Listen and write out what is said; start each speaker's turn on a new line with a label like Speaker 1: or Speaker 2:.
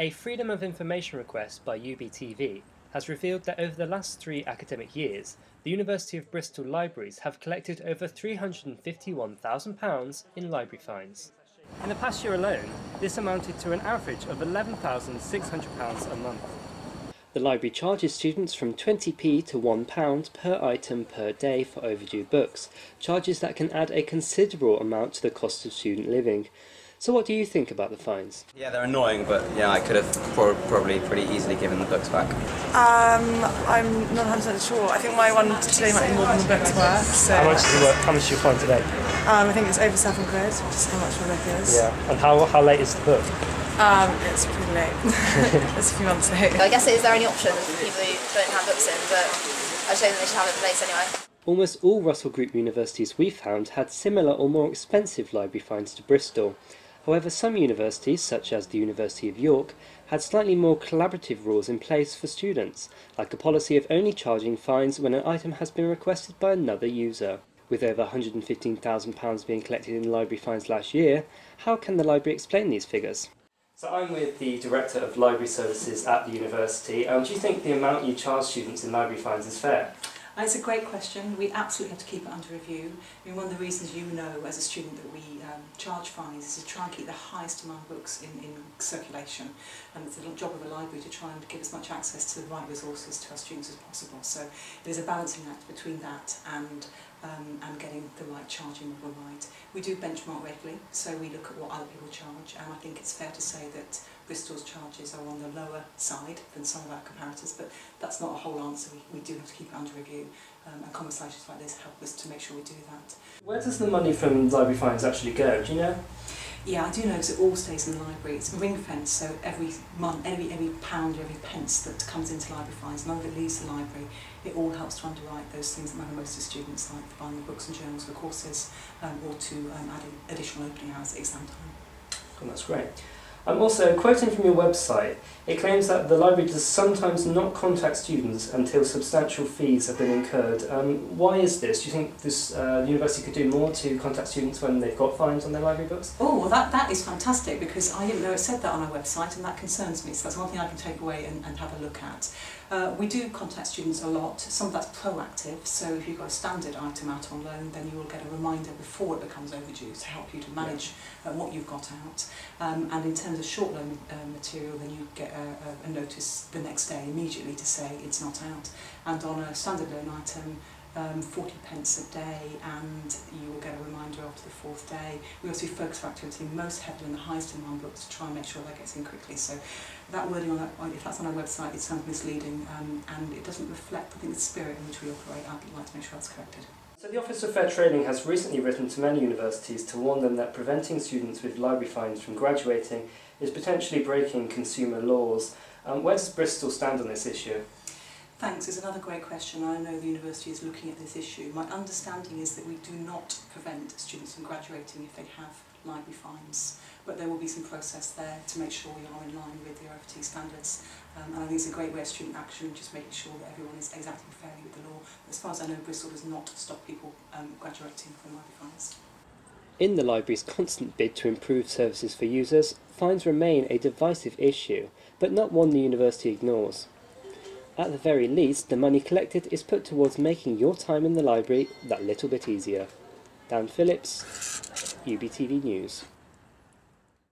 Speaker 1: A Freedom of Information request by UBTV has revealed that over the last 3 academic years, the University of Bristol Libraries have collected over £351,000 in library fines. In the past year alone, this amounted to an average of £11,600 a month. The library charges students from 20p to £1 per item per day for overdue books, charges that can add a considerable amount to the cost of student living. So what do you think about the fines?
Speaker 2: Yeah, they're annoying, but yeah, I could have probably pretty easily given the books back.
Speaker 3: I'm not 100% sure. I think my one today might be more than the book's worth. So
Speaker 1: How much is your fine today?
Speaker 3: I think it's over £7, which is how much my book is.
Speaker 1: Yeah, and how late is the book?
Speaker 3: It's pretty late. It's a few months late.
Speaker 4: I guess is there any option for people who don't have books in, but I just don't think they should have it in place anyway.
Speaker 1: Almost all Russell Group universities we found had similar or more expensive library fines to Bristol. However, some universities, such as the University of York, had slightly more collaborative rules in place for students, like a policy of only charging fines when an item has been requested by another user. With over £115,000 being collected in library fines last year, how can the library explain these figures? So I'm with the Director of Library Services at the university. Do you think the amount you charge students in library fines is fair?
Speaker 5: It's a great question. We absolutely have to keep it under review. I mean, one of the reasons you know as a student that we charge fines is to try and keep the highest amount of books in circulation. And it's the job of a library to try and give as much access to the right resources to our students as possible. So it is a balancing act between that and getting the right charging model right. We do benchmark regularly, so we look at what other people charge, and I think it's fair to say that Bristol's charges are on the lower side than some of our comparators, but that's not a whole answer. We do have to keep it under review, and conversations like this help us to make sure we do that.
Speaker 1: Where does the money from library fines actually go? Do you know?
Speaker 5: Yeah, I do know, because it all stays in the library. It's ring fence, so every month, every pound, every pence that comes into library fines, none of it leaves the library. It all helps to underwrite those things that matter most to students, like buying the books and journals for courses, or to adding additional opening hours at exam time.
Speaker 1: Oh, that's great. Also, quoting from your website, it claims that the library does sometimes not contact students until substantial fees have been incurred. Why is this? Do you think the university could do more to contact students when they've got fines on their library books?
Speaker 5: Oh, well that is fantastic, because I didn't know it said that on our website, and that concerns me, so that's one thing I can take away and have a look at. We do contact students a lot. Some of that's proactive, so if you've got a standard item out on loan, then you will get a reminder before it becomes overdue to help you to manage what you've got out. And in terms of short loan material, then you get a notice the next day immediately to say it's not out. And on a standard loan item, 40 pence a day, and you will get a reminder after the 4th day. We also focus our activity most heavily on the highest demand books to try and make sure that gets in quickly. So that wording on that, if that's on our website, it sounds misleading, and it doesn't reflect, I think, the spirit in which we operate. I'd like to make sure that's corrected.
Speaker 1: So the Office of Fair Trading has recently written to many universities to warn them that preventing students with library fines from graduating is potentially breaking consumer laws. Where does Bristol stand on this issue?
Speaker 5: Thanks. It's another great question. I know the university is looking at this issue. My understanding is that we do not prevent students from graduating if they have library fines, but there will be some process there to make sure we are in line with the OFT standards. And I think it's a great way of student action, just making sure that everyone is exacting fairly with the law. As far as I know, Bristol does not stop people graduating from library fines.
Speaker 1: In the library's constant bid to improve services for users, fines remain a divisive issue, but not one the university ignores. At the very least, the money collected is put towards making your time in the library that little bit easier. Dan Phillips, UBTV News.